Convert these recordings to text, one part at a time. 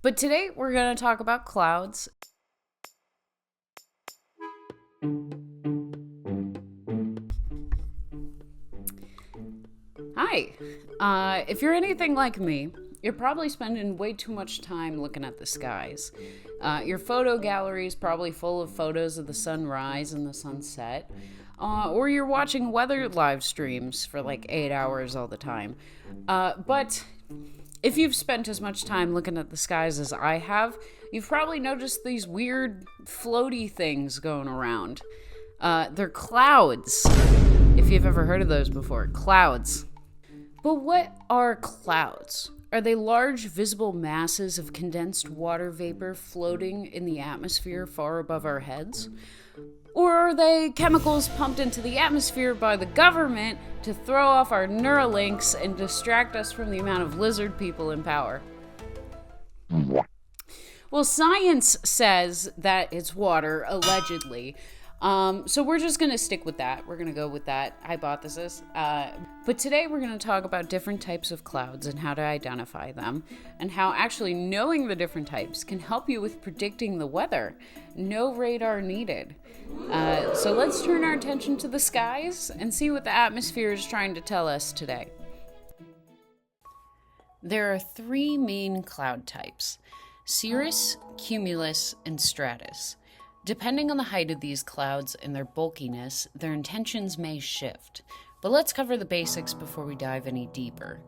But today we're going to talk about clouds. Hi. If you're anything like me, you're probably spending way too much time looking at the skies. Your photo gallery is probably full of photos of the sunrise and the sunset. Or you're watching weather live streams for like 8 hours all the time. But if you've spent as much time looking at the skies as I have, you've probably noticed these weird floaty things going around. They're clouds. If you've ever heard of those before, clouds. But what are clouds? Are they large visible masses of condensed water vapor floating in the atmosphere far above our heads? Or are they chemicals pumped into the atmosphere by the government to throw off our Neuralinks and distract us from the amount of lizard people in power? Well, science says that it's water, allegedly. So we're just going to stick with that. We're going to go with that hypothesis. But today we're going to talk about different types of clouds and how to identify them, and how actually knowing the different types can help you with predicting the weather. No radar needed. So let's turn our attention to the skies and see what the atmosphere is trying to tell us today. There are three main cloud types: cirrus, cumulus, and stratus. Depending on the height of these clouds and their bulkiness, their intentions may shift. But let's cover the basics before we dive any deeper.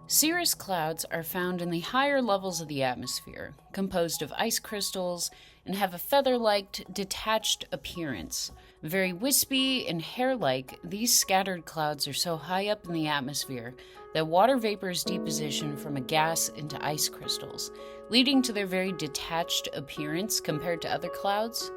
Cirrus clouds are found in the higher levels of the atmosphere, composed of ice crystals, and have a feather-like, detached appearance. Very wispy and hair-like, these scattered clouds are so high up in the atmosphere that water vapors deposition from a gas into ice crystals, leading to their very detached appearance compared to other clouds.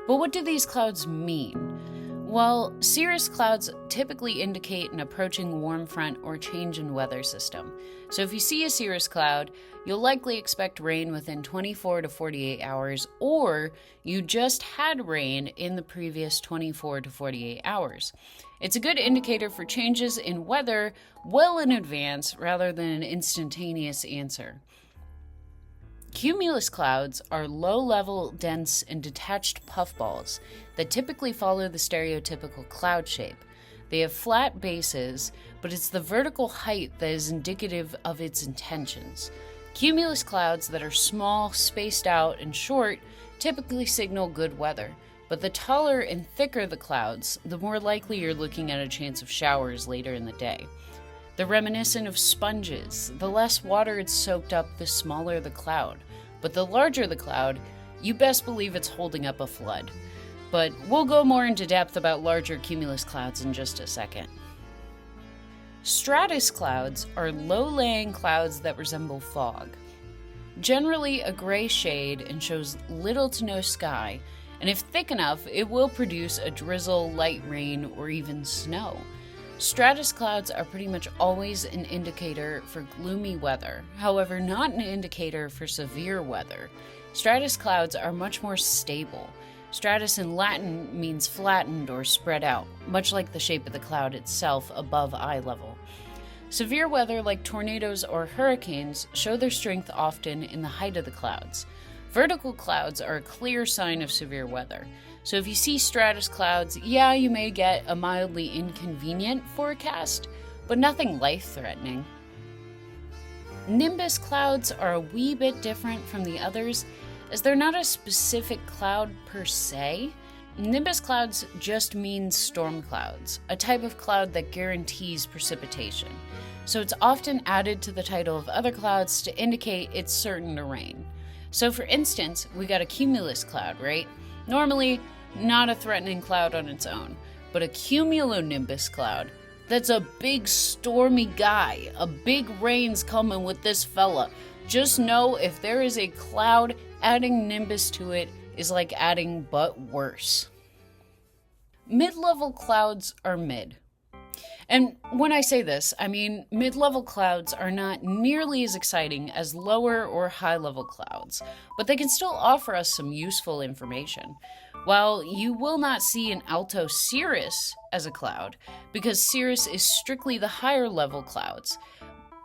But what do these clouds mean? Well, cirrus clouds typically indicate an approaching warm front or change in weather system. So if you see a cirrus cloud, you'll likely expect rain within 24 to 48 hours, or you just had rain in the previous 24 to 48 hours. It's a good indicator for changes in weather well in advance rather than an instantaneous answer. Cumulus clouds are low-level, dense, and detached puffballs that typically follow the stereotypical cloud shape. They have flat bases, but it's the vertical height that is indicative of its intentions. Cumulus clouds that are small, spaced out, and short typically signal good weather, but the taller and thicker the clouds, the more likely you're looking at a chance of showers later in the day. They're reminiscent of sponges. The less water it's soaked up, the smaller the cloud. But the larger the cloud, you best believe it's holding up a flood. But we'll go more into depth about larger cumulus clouds in just a second. Stratus clouds are low-lying clouds that resemble fog. Generally a gray shade and shows little to no sky, and if thick enough, it will produce a drizzle, light rain, or even snow. Stratus clouds are pretty much always an indicator for gloomy weather, however, not an indicator for severe weather. Stratus clouds are much more stable. Stratus in Latin means flattened or spread out, much like the shape of the cloud itself above eye level. Severe weather like tornadoes or hurricanes show their strength often in the height of the clouds. Vertical clouds are a clear sign of severe weather. So if you see stratus clouds, yeah, you may get a mildly inconvenient forecast, but nothing life-threatening. Nimbus clouds are a wee bit different from the others, as they're not a specific cloud per se. Nimbus clouds just mean storm clouds, a type of cloud that guarantees precipitation. So it's often added to the title of other clouds to indicate it's certain to rain. So for instance, we got a cumulus cloud, right? Normally, not a threatening cloud on its own, but a cumulonimbus cloud, that's a big stormy guy. A big rain's coming with this fella. Just know if there is a cloud, adding nimbus to it is like adding but worse. Mid-level clouds are mid. And when I say this, I mean mid-level clouds are not nearly as exciting as lower or high-level clouds, but they can still offer us some useful information. While you will not see an alto cirrus as a cloud, because cirrus is strictly the higher level clouds,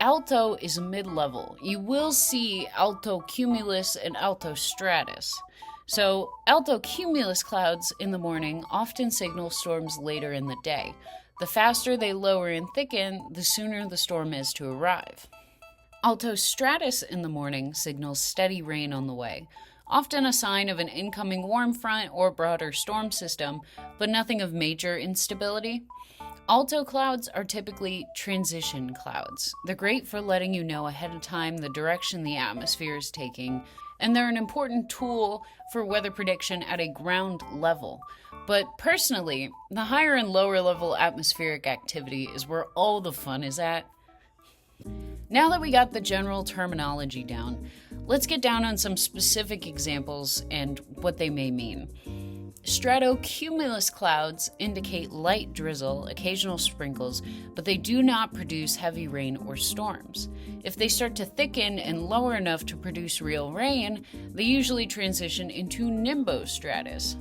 Alto is mid-level. You will see alto cumulus and alto stratus. So alto cumulus clouds in the morning often signal storms later in the day. The faster they lower and thicken, the sooner the storm is to arrive. Alto stratus in the morning signals steady rain on the way, often a sign of an incoming warm front or broader storm system, but nothing of major instability. Alto clouds are typically transition clouds. They're great for letting you know ahead of time the direction the atmosphere is taking, and they're an important tool for weather prediction at a ground level. But personally, the higher and lower level atmospheric activity is where all the fun is at. Now that we got the general terminology down, let's get down on some specific examples and what they may mean. Stratocumulus clouds indicate light drizzle, occasional sprinkles, but they do not produce heavy rain or storms. If they start to thicken and lower enough to produce real rain, they usually transition into nimbostratus.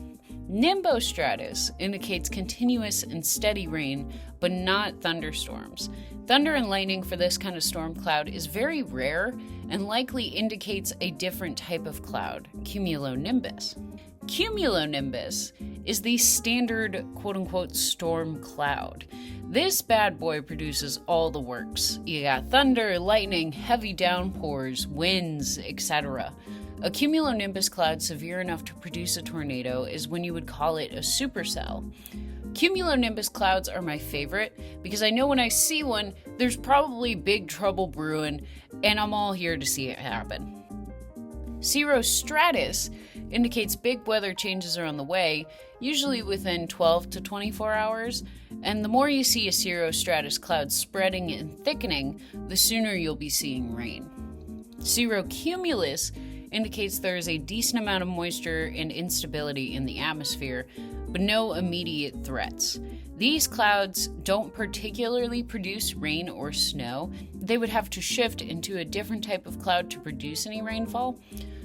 Nimbostratus indicates continuous and steady rain, but not thunderstorms. Thunder and lightning for this kind of storm cloud is very rare and likely indicates a different type of cloud, cumulonimbus. Cumulonimbus is the standard quote-unquote storm cloud. This bad boy produces all the works. You got thunder, lightning, heavy downpours, winds, etc. A cumulonimbus cloud severe enough to produce a tornado is when you would call it a supercell. Cumulonimbus clouds are my favorite because I know when I see one, there's probably big trouble brewing, and I'm all here to see it happen. Cirrostratus indicates big weather changes are on the way, usually within 12 to 24 hours, and the more you see a cirrostratus cloud spreading and thickening, the sooner you'll be seeing rain. Cirrocumulus indicates there is a decent amount of moisture and instability in the atmosphere, but no immediate threats. These clouds don't particularly produce rain or snow. They would have to shift into a different type of cloud to produce any rainfall.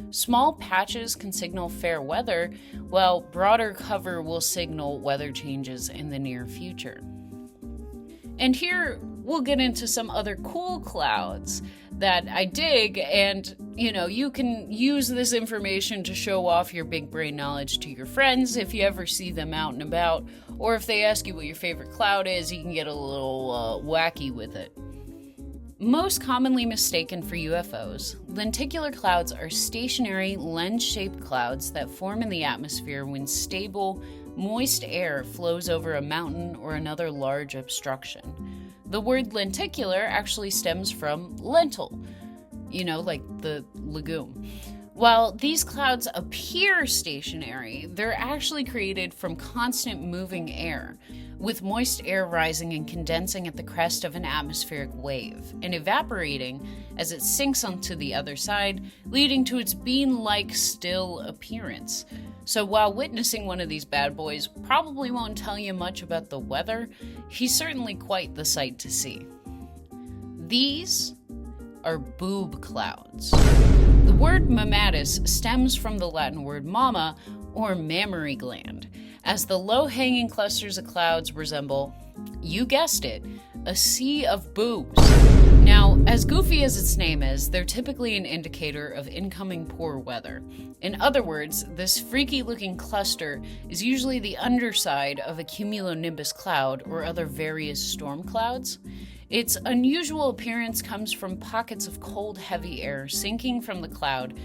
Small patches can signal fair weather, while broader cover will signal weather changes in the near future. And here we'll get into some other cool clouds that I dig, and you can use this information to show off your big brain knowledge to your friends if you ever see them out and about, or if they ask you what your favorite cloud is, you can get a little wacky with it. Most commonly mistaken for UFOs, lenticular clouds are stationary lens-shaped clouds that form in the atmosphere when stable, moist air flows over a mountain or another large obstruction. The word lenticular actually stems from lentil, like the legume. While these clouds appear stationary, they're actually created from constant moving air, with moist air rising and condensing at the crest of an atmospheric wave and evaporating as it sinks onto the other side, leading to its bean-like still appearance. So while witnessing one of these bad boys probably won't tell you much about the weather, he's certainly quite the sight to see. These are boob clouds. The word mammatus stems from the Latin word mamma, or mammary gland, as the low-hanging clusters of clouds resemble, you guessed it, a sea of boobs. Now, as goofy as its name is, they're typically an indicator of incoming poor weather. In other words, this freaky-looking cluster is usually the underside of a cumulonimbus cloud or other various storm clouds. Its unusual appearance comes from pockets of cold, heavy air sinking from the cloud,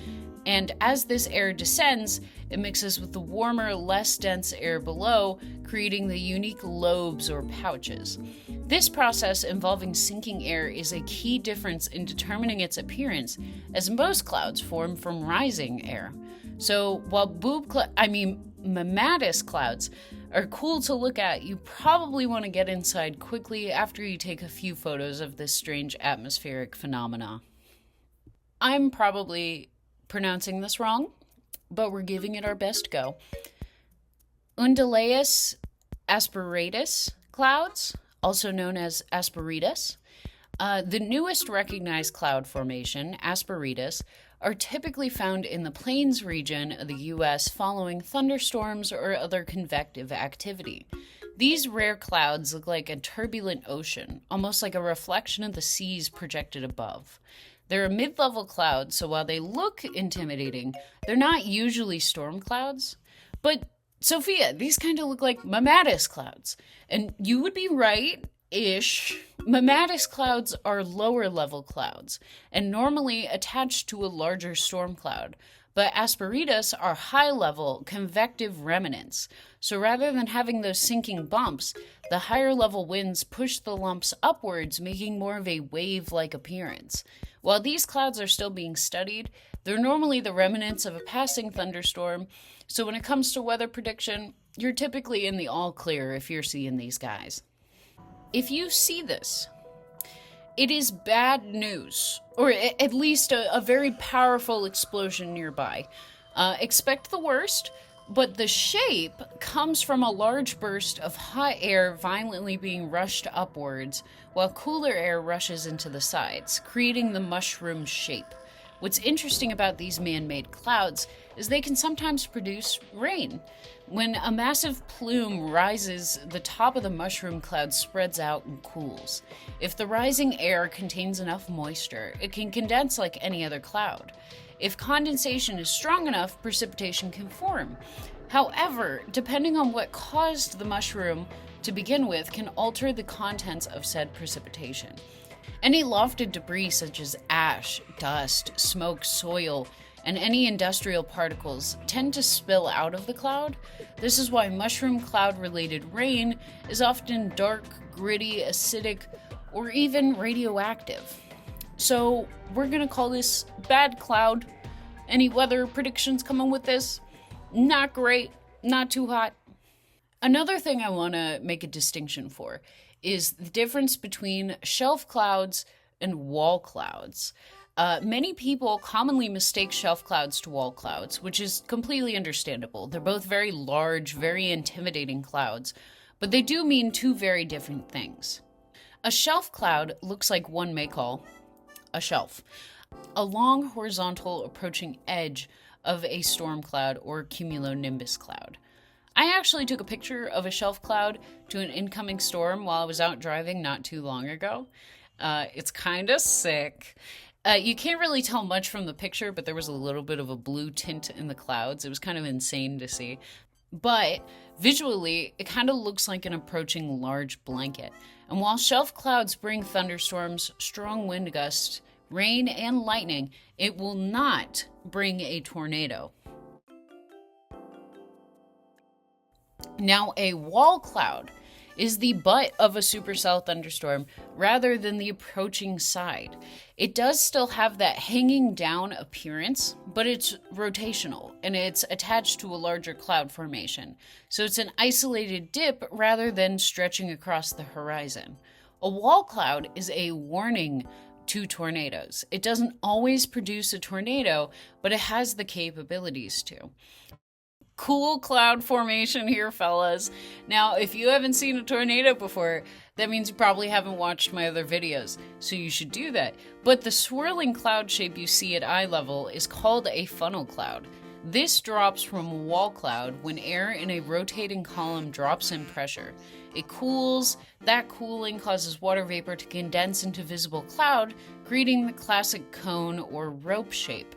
and as this air descends, it mixes with the warmer, less dense air below, creating the unique lobes or pouches. This process involving sinking air is a key difference in determining its appearance, as most clouds form from rising air. So while Mammatus clouds are cool to look at, you probably want to get inside quickly after you take a few photos of this strange atmospheric phenomena. I'm probably pronouncing this wrong, but we're giving it our best go. Undulatus asperitas clouds, also known as Asperitas. The newest recognized cloud formation, Asperitas, are typically found in the plains region of the U.S. following thunderstorms or other convective activity. These rare clouds look like a turbulent ocean, almost like a reflection of the seas projected above. They're a mid-level cloud, so while they look intimidating, they're not usually storm clouds. But, Sophia, these kind of look like Mammatus clouds. And you would be right-ish. Mammatus clouds are lower-level clouds, and normally attached to a larger storm cloud. But Asperitas are high-level, convective remnants. So rather than having those sinking bumps, the higher-level winds push the lumps upwards, making more of a wave-like appearance. While these clouds are still being studied, they're normally the remnants of a passing thunderstorm, so when it comes to weather prediction, you're typically in the all clear if you're seeing these guys. If you see this, it is bad news, or at least a very powerful explosion nearby. Expect the worst, but the shape comes from a large burst of hot air violently being rushed upwards, while cooler air rushes into the sides, creating the mushroom shape. What's interesting about these man-made clouds is they can sometimes produce rain. When a massive plume rises, the top of the mushroom cloud spreads out and cools. If the rising air contains enough moisture, it can condense like any other cloud. If condensation is strong enough, precipitation can form. However, depending on what caused the mushroom to begin with can alter the contents of said precipitation. Any lofted debris such as ash, dust, smoke, soil, and any industrial particles tend to spill out of the cloud. This is why mushroom cloud-related rain is often dark, gritty, acidic, or even radioactive. So we're gonna call this bad cloud. Any weather predictions coming with this? Not great, not too hot. Another thing I want to make a distinction for is the difference between shelf clouds and wall clouds. Many people commonly mistake shelf clouds to wall clouds, which is completely understandable. They're both very large, very intimidating clouds, but they do mean two very different things. A shelf cloud looks like one may call a shelf, a long horizontal approaching edge of a storm cloud or cumulonimbus cloud. I actually took a picture of a shelf cloud to an incoming storm while I was out driving not too long ago. It's kind of sick. You can't really tell much from the picture, but there was a little bit of a blue tint in the clouds. It was kind of insane to see. But visually, it kind of looks like an approaching large blanket. And while shelf clouds bring thunderstorms, strong wind gusts, rain, and lightning, it will not bring a tornado. Now, a wall cloud is the butt of a supercell thunderstorm rather than the approaching side. It does still have that hanging down appearance, but it's rotational and it's attached to a larger cloud formation. So it's an isolated dip rather than stretching across the horizon. A wall cloud is a warning to tornadoes. It doesn't always produce a tornado, but it has the capabilities to. Cool cloud formation here, fellas. Now, if you haven't seen a tornado before, that means you probably haven't watched my other videos, so you should do that. But the swirling cloud shape you see at eye level is called a funnel cloud. This drops from a wall cloud when air in a rotating column drops in pressure. It cools. That cooling causes water vapor to condense into visible cloud, creating the classic cone or rope shape.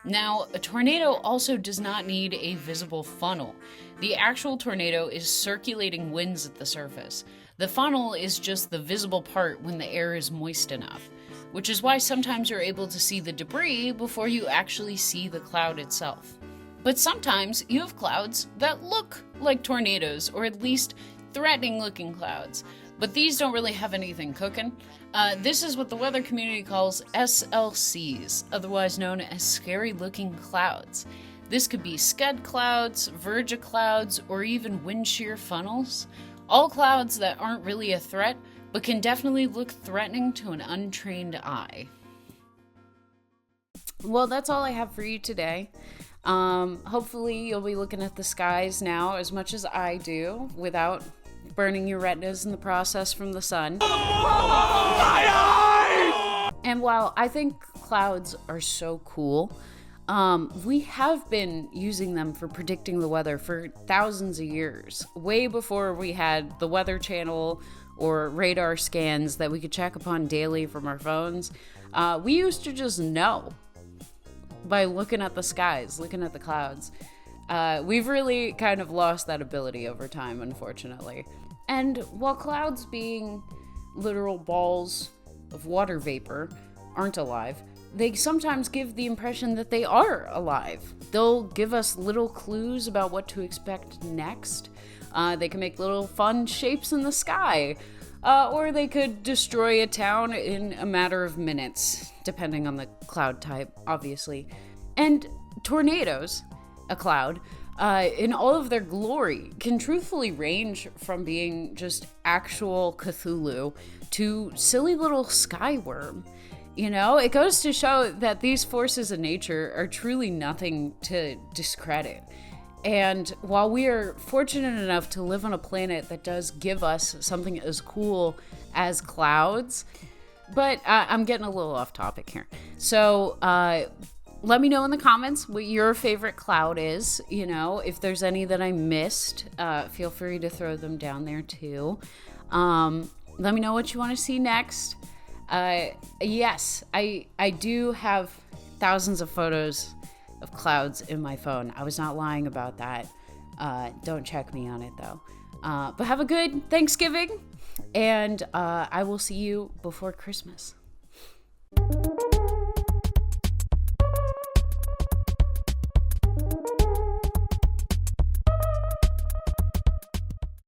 Now, a tornado also does not need a visible funnel. The actual tornado is circulating winds at the surface. The funnel is just the visible part when the air is moist enough, which is why sometimes you're able to see the debris before you actually see the cloud itself. But sometimes you have clouds that look like tornadoes, or at least threatening looking clouds. But these don't really have anything cooking. This is what the weather community calls SLCs, otherwise known as scary looking clouds. This could be scud clouds, verge clouds, or even wind shear funnels. All clouds that aren't really a threat, but can definitely look threatening to an untrained eye. Well, that's all I have for you today. Hopefully you'll be looking at the skies now as much as I do without burning your retinas in the process from the sun. And while I think clouds are so cool, We have been using them for predicting the weather for thousands of years, way before we had the Weather Channel or radar scans that we could check upon daily from our phones. We used to just know by looking at the skies, looking at the clouds. We've really kind of lost that ability over time, unfortunately. And while clouds, being literal balls of water vapor, aren't alive, they sometimes give the impression that they are alive. They'll give us little clues about what to expect next. They can make little fun shapes in the sky. Or they could destroy a town in a matter of minutes, depending on the cloud type, obviously. And tornadoes, a cloud, in all of their glory, can truthfully range from being just actual Cthulhu to silly little skyworm. You know, it goes to show that these forces of nature are truly nothing to discredit. And while we are fortunate enough to live on a planet that does give us something as cool as clouds, but I'm getting a little off topic here. So let me know in the comments what your favorite cloud is. You know, if there's any that I missed, feel free to throw them down there too. Let me know what you want to see next. Yes, I do have thousands of photos of clouds in my phone. I was not lying about that. Don't check me on it though. But have a good Thanksgiving, and I will see you before Christmas.